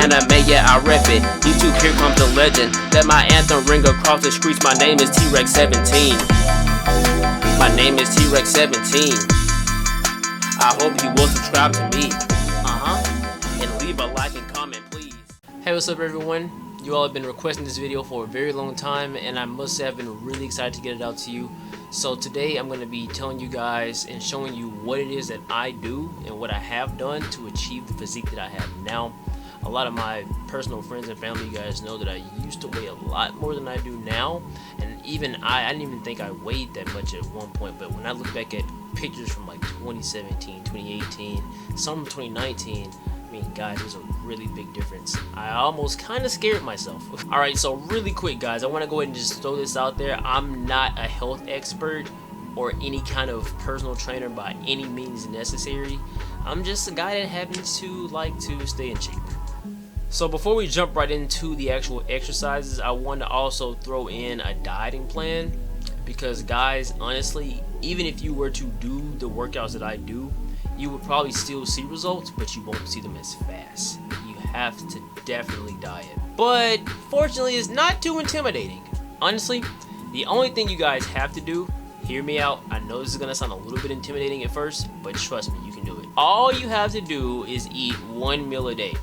Atlanta, man, yeah, I rep it. YouTube, here comes the legend. Let my anthem ring across the streets. My name is T-Rex17. My name is T-Rex17. I hope you will subscribe to me. And leave a like and comment, please. Hey, what's up, everyone? You all have been requesting this video for a very long time, and I must say I've been really excited to get it out to you. So today I'm going to be telling you guys and showing you what it is that I do and what I have done to achieve the physique that I have now. A lot of my personal friends and family, you guys know that I used to weigh a lot more than I do now, and even I didn't even think I weighed that much at one point. But when I look back at pictures from like 2017, 2018, some 2019, I mean, guys, there's a really big difference. I almost kind of scared myself. Alright, so really quick, guys, I want to go ahead and just throw this out there. I'm not a health expert or any kind of personal trainer by any means necessary. I'm just a guy that happens to like to stay in shape. So before we jump right into the actual exercises, I want to also throw in a dieting plan. Because, guys, honestly, even if you were to do the workouts that I do, you would probably still see results, but you won't see them as fast. You have to definitely diet. But fortunately, it's not too intimidating. Honestly, the only thing you guys have to do, hear me out, I know this is going to sound a little bit intimidating at first, but trust me, you can do it. All you have to do is eat one meal a day.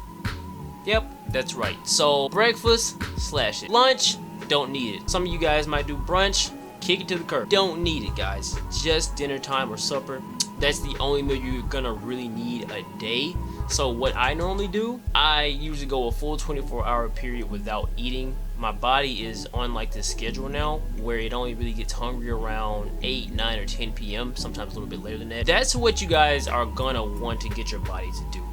Yep, that's right. So breakfast, slash it. Lunch, don't need it. Some of you guys might do brunch, kick it to the curb. Don't need it, guys. Just dinner time or supper. That's the only meal you're gonna really need a day. So what I normally do, I usually go a full 24-hour period without eating. My body is on like this schedule now where it only really gets hungry around 8, 9, or 10 p.m. Sometimes a little bit later than that. That's what you guys are gonna want to get your body to do.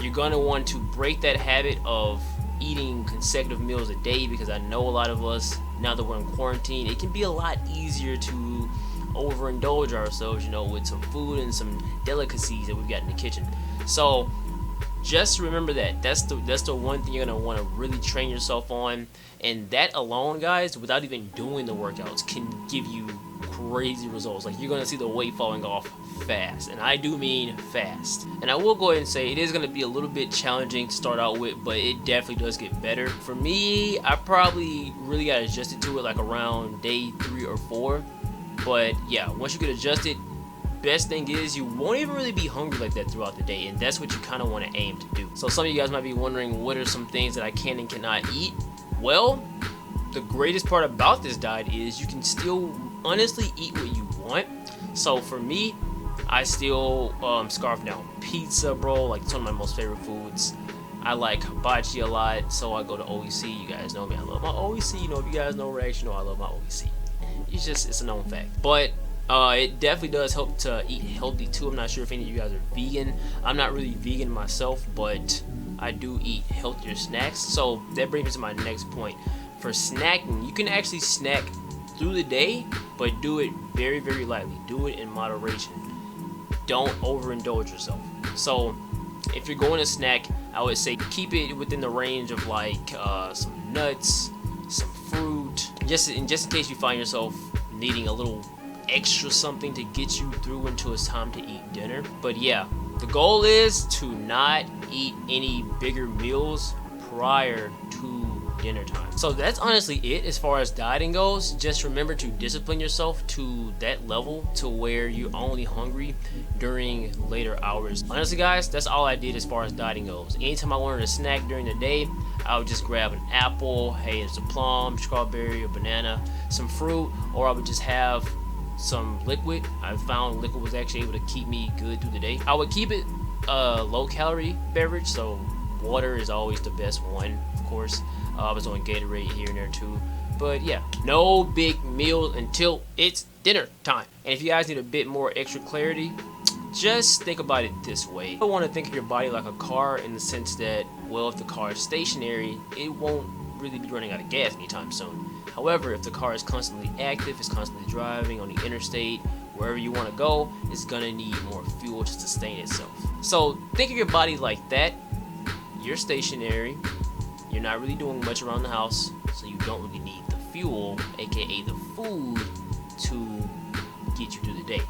You're gonna want to break that habit of eating consecutive meals a day, because I know a lot of us, now that we're in quarantine, it can be a lot easier to overindulge ourselves, you know, with some food and some delicacies that we've got in the kitchen. So just remember that that's the one thing you're gonna want to really train yourself on, and that alone, guys, without even doing the workouts, can give you crazy results. Like, you're gonna see the weight falling off fast, and I do mean fast. And I will go ahead and say it is gonna be a little bit challenging to start out with, but it definitely does get better. For me, I probably really got adjusted to it like around day 3 or 4. But yeah, once you get adjusted, best thing is you won't even really be hungry like that throughout the day, and that's what you kind of want to aim to do. So some of you guys might be wondering, what are some things that I can and cannot eat? Well, the greatest part about this diet is you can still honestly eat what you want. So for me, I still scarf down pizza, bro. Like, it's one of my most favorite foods. I like hibachi a lot, so I go to OEC. You guys know me, I love my OEC. You know, if you guys know Rex, you know I love my OEC. It's a known fact. But it definitely does help to eat healthy too. I'm not sure if any of you guys are vegan. I'm not really vegan myself, but I do eat healthier snacks. So that brings me to my next point. For snacking, you can actually snack through the day, but do it very, very lightly. Do it in moderation. Don't overindulge yourself. So if you're going to snack, I would say keep it within the range of like some nuts, some fruit, just in case you find yourself needing a little extra something to get you through until it's time to eat dinner. But yeah, the goal is to not eat any bigger meals prior to dinner time. So that's honestly it as far as dieting goes. Just remember to discipline yourself to that level to where you're only hungry during later hours. Honestly, guys, that's all I did as far as dieting goes. Anytime I wanted a snack during the day, I would just grab an apple, hey, it's a plum, strawberry, or banana, some fruit, or I would just have some liquid. I found liquid was actually able to keep me good through the day. I would keep it a low calorie beverage, so water is always the best one, of course. I was on Gatorade here and there too. But yeah, no big meals until it's dinner time. And if you guys need a bit more extra clarity, just think about it this way. You want to think of your body like a car, in the sense that, well, if the car is stationary, it won't really be running out of gas anytime soon. However, if the car is constantly active, it's constantly driving on the interstate, wherever you want to go, it's gonna need more fuel to sustain itself. So think of your body like that. You're stationary, you're not really doing much around the house, so you don't really need the fuel, aka the food, to get you through the day.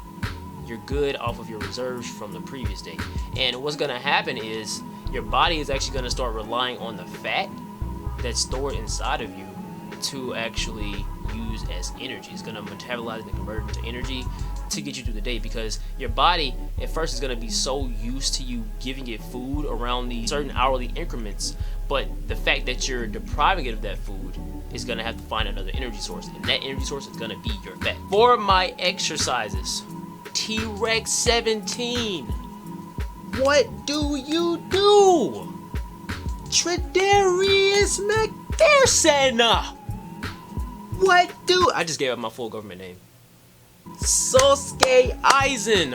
You're good off of your reserves from the previous day. And what's gonna happen is your body is actually going to start relying on the fat that's stored inside of you to actually use as energy. It's going to metabolize and convert it into energy to get you through the day, because your body at first is going to be so used to you giving it food around these certain hourly increments, but the fact that you're depriving it of that food is going to have to find another energy source, and that energy source is going to be your fat. For my exercises, T-Rex 17, what do you do? Tredarius McPherson, what do? I just gave up my full government name. Sosuke Aizen,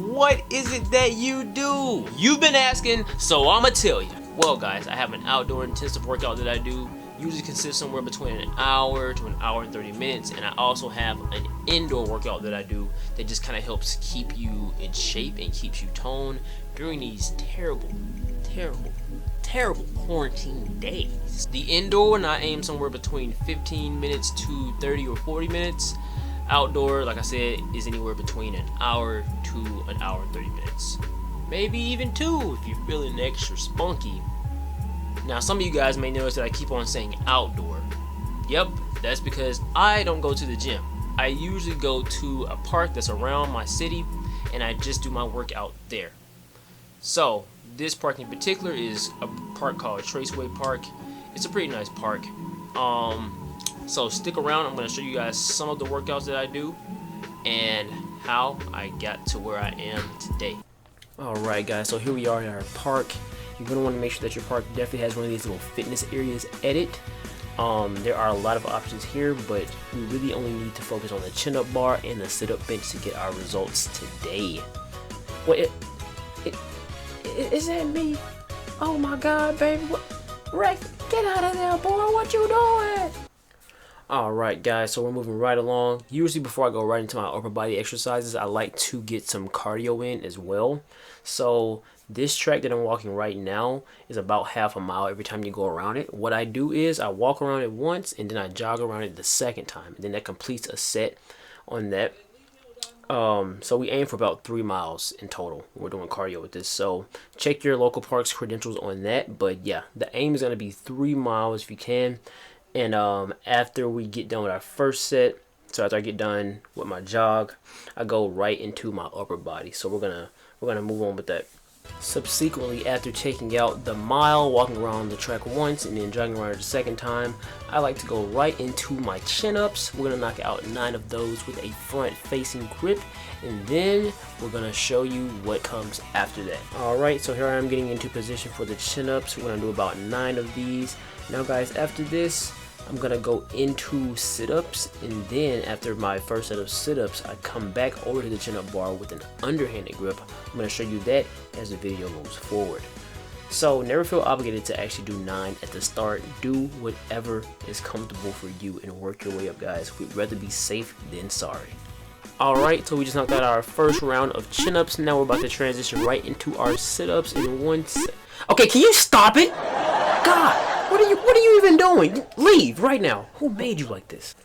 what is it that you do? You've been asking, so I'ma tell you. Well guys, I have an outdoor intensive workout that I do. Usually consists somewhere between an hour to an hour and 30 minutes. And I also have an indoor workout that I do that just kind of helps keep you in shape and keeps you toned during these terrible quarantine days. The indoor one, I aim somewhere between 15 minutes to 30 or 40 minutes. Outdoor, like I said, is anywhere between an hour to an hour and 30 minutes. Maybe even 2 if you're feeling extra spunky. Now, some of you guys may notice that I keep on saying outdoor. Yep, that's because I don't go to the gym. I usually go to a park that's around my city, and I just do my workout there. So, this park in particular is a park called Traceway Park. It's a pretty nice park. So stick around. I'm going to show you guys some of the workouts that I do and how I got to where I am today. Alright guys, so here we are in our park. You're going to want to make sure that your park definitely has one of these little fitness areas at it. There are a lot of options here, but we really only need to focus on the chin-up bar and the sit-up bench to get our results today. What? Is that me? Oh my god, baby. What? Rex, get out of there, boy. What you doing? Alright guys, so we're moving right along. Usually before I go right into my upper body exercises, I like to get some cardio in as well. So this track that I'm walking right now is about half a mile every time you go around it. What I do is I walk around it once and then I jog around it the second time. And then that completes a set on that. So we aim for about 3 miles in total. We're doing cardio with this. So check your local park's credentials on that. But yeah, the aim is going to be 3 miles if you can. And after we get done with our first set, so after I get done with my jog, I go right into my upper body. So we're gonna move on with that. Subsequently, after taking out the mile, walking around the track once, and then jogging around it the second time, I like to go right into my chin-ups. We're gonna knock out 9 of those with a front-facing grip, and then we're gonna show you what comes after that. Alright, so here I am getting into position for the chin-ups. We're gonna do about 9 of these. Now guys, after this, I'm gonna go into sit-ups, and then after my first set of sit-ups, I come back over to the chin-up bar with an underhanded grip. I'm gonna show you that as the video moves forward. So never feel obligated to actually do 9 at the start. Do whatever is comfortable for you and work your way up, guys. We'd rather be safe than sorry. Alright, so we just knocked out our first round of chin-ups. Now we're about to transition right into our sit-ups in 1 set. Okay, can you stop it? God! What are you even doing? Leave right now. Who made you like this?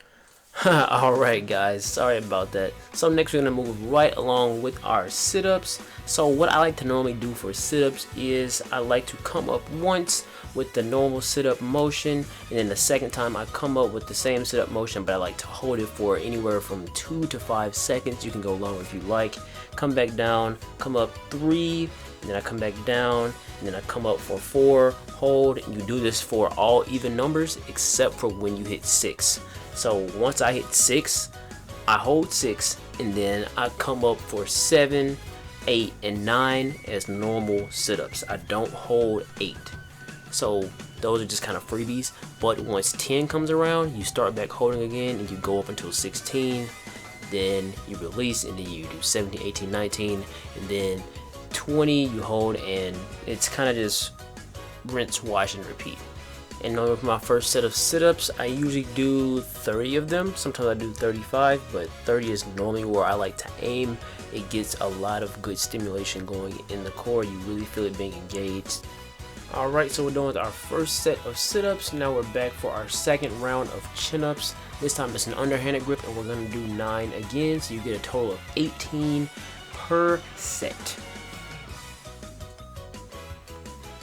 Alright guys, sorry about that. So next we're going to move right along with our sit-ups. So what I like to normally do for sit-ups is I like to come up once with the normal sit-up motion, and then the second time I come up with the same sit-up motion, but I like to hold it for anywhere from 2 to 5 seconds. You can go longer if you like. Come back down, come up 3, and then I come back down, and then I come up for 4, hold, and you do this for all even numbers except for when you hit 6. So once I hit 6, I hold 6, and then I come up for 7, 8, and 9 as normal sit-ups. I don't hold 8. So those are just kind of freebies, but once 10 comes around, you start back holding again, and you go up until 16, then you release, and then you do 17, 18, 19, and then 20 you hold, and it's kind of just rinse, wash, and repeat. And normally for my first set of sit-ups, I usually do 30 of them. Sometimes I do 35, but 30 is normally where I like to aim. It gets a lot of good stimulation going in the core. You really feel it being engaged. Alright, so we're done with our first set of sit-ups. Now we're back for our second round of chin-ups. This time it's an underhanded grip, and we're going to do 9 again, so you get a total of 18 per set.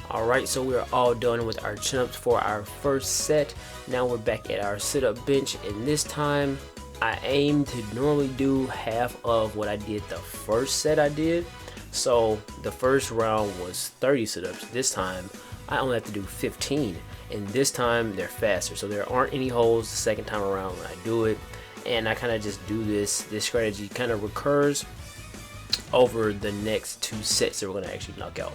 Alright, so we're all done with our chin-ups for our first set. Now we're back at our sit-up bench, and this time I aim to normally do half of what I did the first set I did. So the first round was 30 sit-ups. This time I only have to do 15, and this time they're faster, so there aren't any holds the second time around when I do it. And I kind of just do this strategy kind of recurs over the next 2 sets that we're going to actually knock out.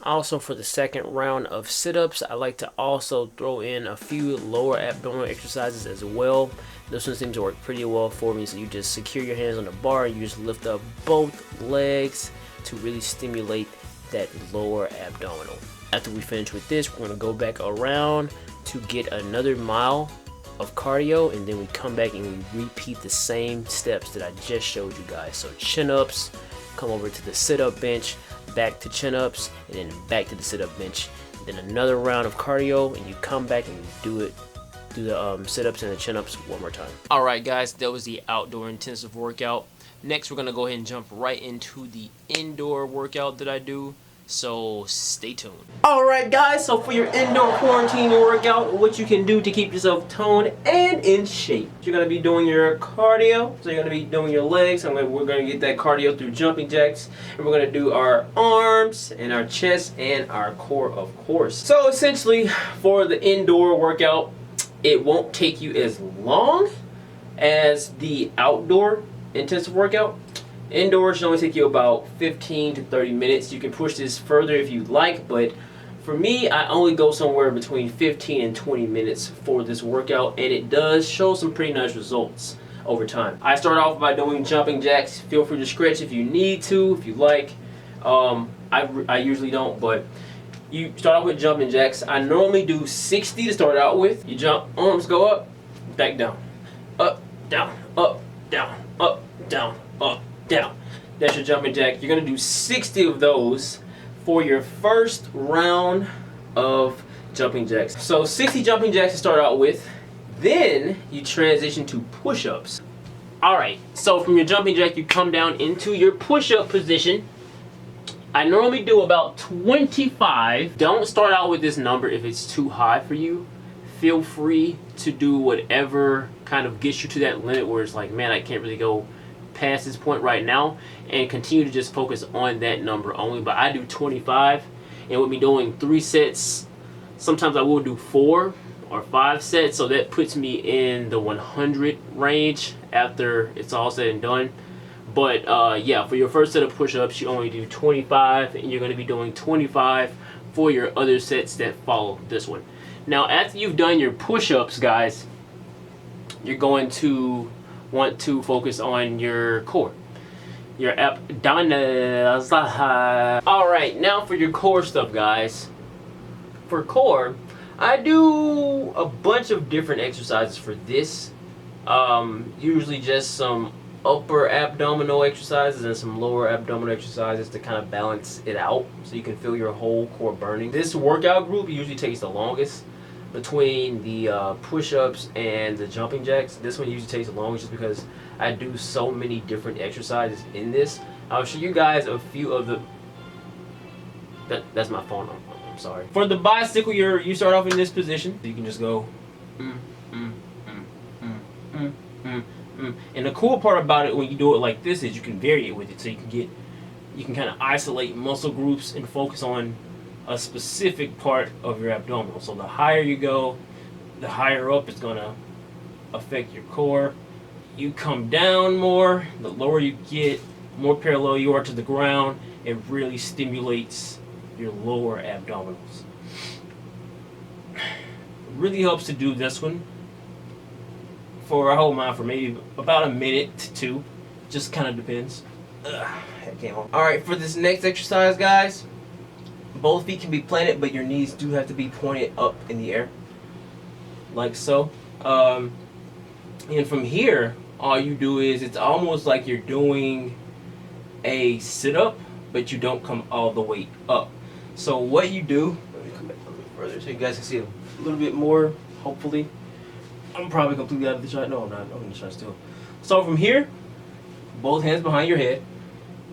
Also, for the second round of sit-ups, I like to also throw in a few lower abdominal exercises as well. This one seems to work pretty well for me. So you just secure your hands on the bar and you just lift up both legs to really stimulate that lower abdominal. After we finish with this, we're going to go back around to get another mile of cardio, and then we come back and we repeat the same steps that I just showed you guys. So chin-ups, come over to the sit-up bench, back to chin-ups, and then back to the sit-up bench, then another round of cardio, and you come back and you do the sit-ups and the chin-ups one more time. Alright guys, that was the outdoor intensive workout. Next we're gonna go ahead and jump right into the indoor workout that I do, so stay tuned. Alright guys, so for your indoor quarantine workout, what you can do to keep yourself toned and in shape. You're going to be doing your cardio, so you're going to be doing your legs. We're going to get that cardio through jumping jacks, and we're going to do our arms and our chest and our core, of course. So essentially, for the indoor workout, it won't take you as long as the outdoor intensive workout. Indoors should only take you about 15 to 30 minutes. You can push this further if you'd like, but for me, I only go somewhere between 15 and 20 minutes for this workout, and it does show some pretty nice results over time. I start off by doing jumping jacks. Feel free to stretch if you need to, if you like. I usually don't, but you start off with jumping jacks. I normally do 60 to start out with. You jump, arms go up, back down, up, down, up, down, up, down, up, down. That's your jumping jack. You're going to do 60 of those for your first round of jumping jacks. So 60 jumping jacks to start out with. Then you transition to push-ups. Alright, so from your jumping jack you come down into your push-up position. I normally do about 25. Don't start out with this number if it's too high for you. Feel free to do whatever kind of gets you to that limit where it's like, man, I can't really go past this point right now, and continue to just focus on that number only. But I do 25, and with me doing 3 sets, sometimes I will do 4 or 5 sets, so that puts me in the 100 range after it's all said and done. But yeah, for your first set of push-ups you only do 25, and you're going to be doing 25 for your other sets that follow this one. Now after you've done your push-ups, guys, you're going to want to focus on your core, your abdominals. Alright, now for your core stuff, guys. For core, I do a bunch of different exercises for this. Usually just some upper abdominal exercises and some lower abdominal exercises to kind of balance it out so you can feel your whole core burning. This workout group usually takes the longest between the push-ups and the jumping jacks. This one usually takes the longest just because I do so many different exercises in this. I'll show you guys a few of the... That's my phone. I'm sorry. For the bicycle, you start off in this position. You can just go... And the cool part about it when you do it like this is you can vary it with it. So you can kind of isolate muscle groups and focus on a specific part of your abdominal. So the higher you go, the higher up it's going to affect your core. You come down more, the lower you get, more parallel you are to the ground, it really stimulates your lower abdominals. It really helps to do this one for, I hold mine for maybe about a minute to 2. Just kind of depends. That came off. Alright, for this next exercise, guys, both feet can be planted, but your knees do have to be pointed up in the air, like so. And from here, all you do is, it's almost like you're doing a sit-up, but you don't come all the way up. So what you do, let me come back a little bit further so you guys can see a little bit more, hopefully. I'm probably completely out of the shot. No, I'm not. I'm in the shot still. So from here, both hands behind your head,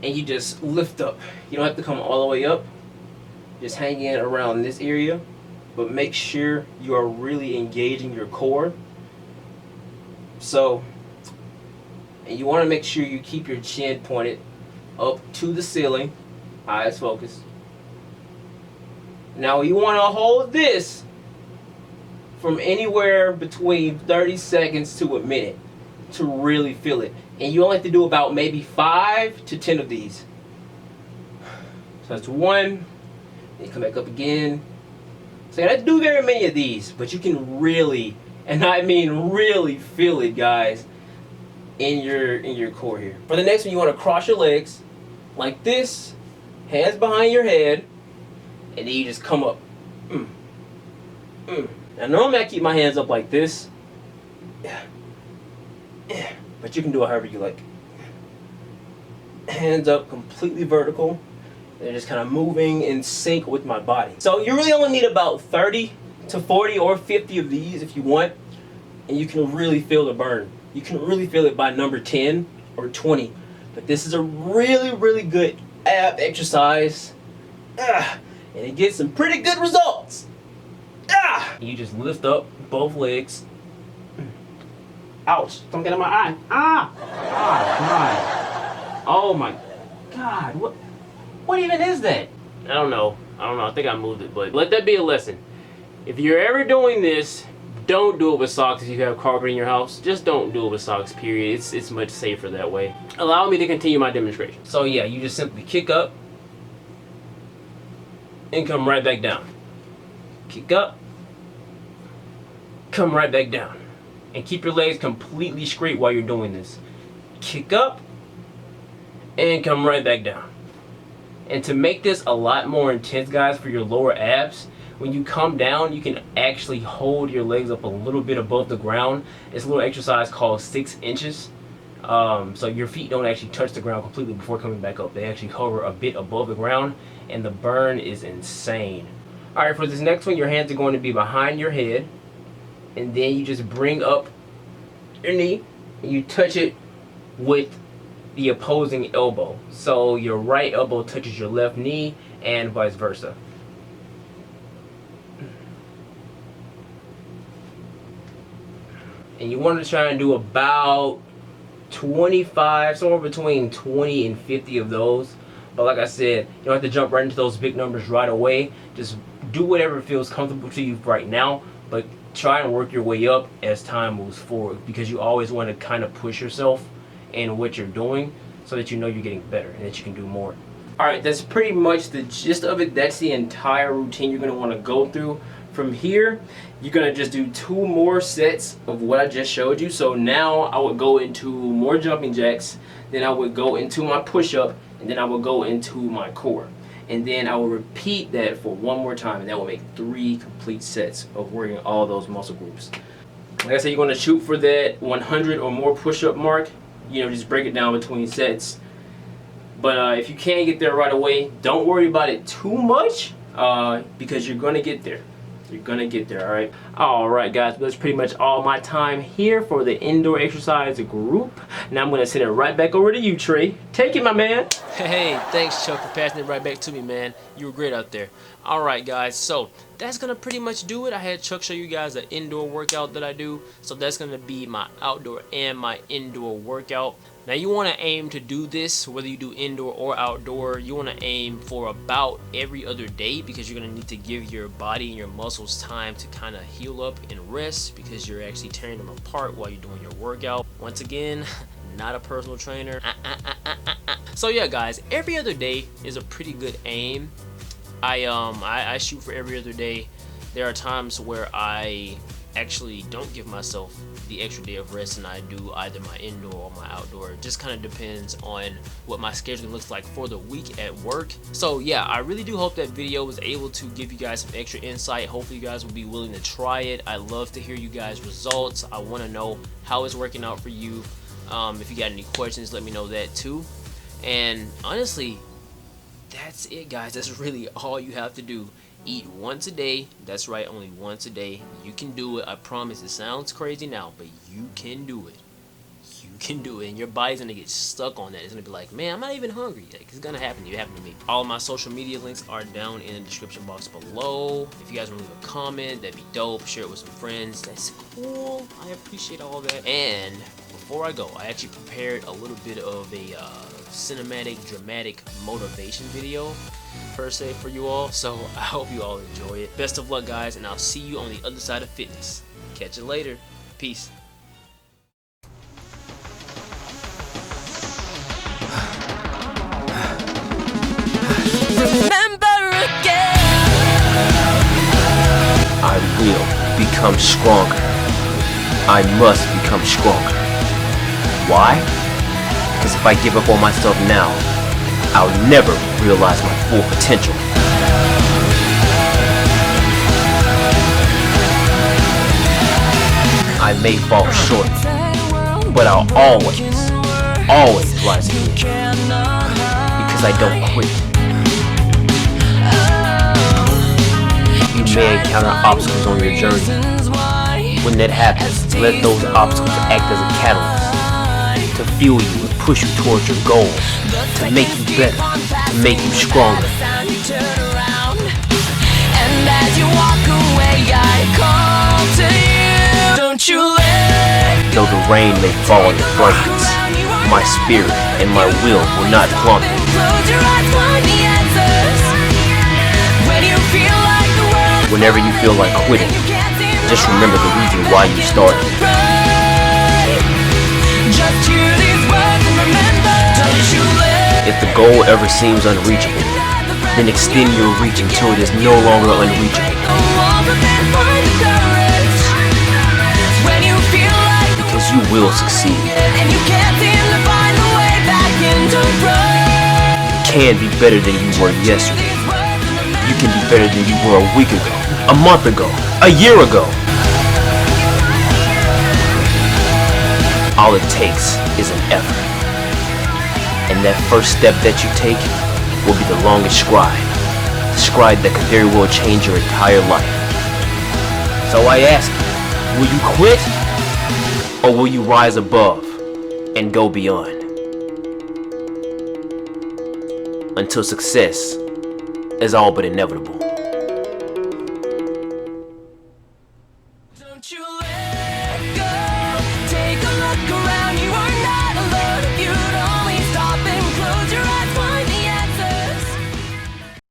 and you just lift up. You don't have to come all the way up. Just hang in around this area, but make sure you are really engaging your core. So, and you want to make sure you keep your chin pointed up to the ceiling, eyes focused. Now you want to hold this from anywhere between 30 seconds to a minute to really feel it. And you only have to do about maybe 5 to 10 of these. So that's 1. Then you come back up again. So you don't have to do very many of these, but you can really, and I mean really, feel it, guys, in your core here. For the next one, you want to cross your legs like this, hands behind your head, and then you just come up. Now normally I keep my hands up like this, but you can do it however you like. Hands up, completely vertical. They're just kind of moving in sync with my body. So you really only need about 30 to 40 or 50 of these if you want, and you can really feel the burn. You can really feel it by number 10 or 20. But this is a really, really good ab exercise, and it gets some pretty good results. You just lift up both legs. Ouch, don't get in my eye. Oh my God, what even is that? I don't know, I think I moved it, but let that be a lesson. If you're ever doing this, don't do it with socks if you have carpet in your house. Just don't do it with socks, period. It's much safer that way. Allow me to continue my demonstration. So yeah, you just simply kick up and come right back down. Kick up, come right back down. And keep your legs completely straight while you're doing this. Kick up and come right back down. And to make this a lot more intense, guys, for your lower abs, when you come down, you can actually hold your legs up a little bit above the ground. It's a little exercise called 6 inches. So your feet don't actually touch the ground completely before coming back up. They actually hover a bit above the ground, and the burn is insane. All right, for this next one, your hands are going to be behind your head, and then you just bring up your knee, and you touch it with the opposing elbow. So your right elbow touches your left knee, and vice versa. And you want to try and do about 25, somewhere between 20 and 50 of those. But like I said, you don't have to jump right into those big numbers right away. Just do whatever feels comfortable to you right now, but try and work your way up as time moves forward, because you always want to kind of push yourself in what you're doing so that you know you're getting better and that you can do more. Alright, that's pretty much the gist of it. That's the entire routine you're going to want to go through. From here, you're going to just do 2 more sets of what I just showed you. So now I would go into more jumping jacks, then I would go into my push-up, and then I would go into my core. And then I will repeat that for 1 more time, and that will make 3 complete sets of working all those muscle groups. Like I said, you're going to shoot for that 100 or more push-up mark. You know, just break it down between sets. But if you can't get there right away, don't worry about it too much, because you're going to get there. You're gonna get there, alright? Alright guys, that's pretty much all my time here for the indoor exercise group. Now I'm gonna send it right back over to you, Trey. Take it, my man. Hey, thanks Chuck for passing it right back to me, man. You were great out there. Alright guys, so that's gonna pretty much do it. I had Chuck show you guys the indoor workout that I do. So that's gonna be my outdoor and my indoor workout. Now you want to aim to do this, whether you do indoor or outdoor, you want to aim for about every other day, because you're going to need to give your body and your muscles time to kind of heal up and rest, because you're actually tearing them apart while you're doing your workout. Once again, not a personal trainer. So yeah guys, every other day is a pretty good aim. I shoot for every other day. There are times where I actually don't give myself the extra day of rest and I do either my indoor or my outdoor. It just kind of depends on what my schedule looks like for the week at work. So yeah, I really do hope that video was able to give you guys some extra insight. Hopefully you guys will be willing to try it. I love to hear you guys' results. I want to know how it's working out for you. If you got any questions, let me know that too. And honestly, that's it guys. That's really all you have to do. Eat once a day. That's right, only once a day. You can do it. I promise. It sounds crazy now, but you can do it. You can do it, and your body's gonna get stuck on that. It's gonna be like, man, I'm not even hungry. Like, it's gonna happen to you. It happened to me. All of my social media links are down in the description box below. If you guys want to leave a comment, that'd be dope. Share it with some friends. That's cool. I appreciate all that. And before I go, I actually prepared a little bit of a cinematic, dramatic motivation video per se for you all. So I hope you all enjoy it. Best of luck, guys, and I'll see you on the other side of fitness. Catch you later. Peace. Remember again. I will become stronger. I must become stronger. Why? Because if I give up on myself now, I'll never realize my full potential. I may fall short, but I'll always rise again. Because I don't quit. You may encounter obstacles on your journey. When that happens, let those obstacles act as a catalyst to fuel you and push you towards your goals, to make you better, to make you stronger. And as you walk away, I call to you. Don't you let Though the rain may fall in abundance, my spirit and my will not plummet. close your eyes, find the answers. When you feel like the world is Whenever you feel like quitting, just remember the reason why you started. just hear these words and remember. Don't you let If the goal ever seems unreachable, then extend your reach until it is no longer unreachable. go on, but then find the courage. When you feel like the Because you will succeed. and you can't seem to find the way back into You can be better than you were yesterday. You can be better than you were a week ago, a month ago, a year ago. All it takes is an effort. And that first step that you take will be the longest stride. The stride that could very well change your entire life. So I ask you, will you quit? Or will you rise above and go beyond? Until success is all but inevitable. Don't you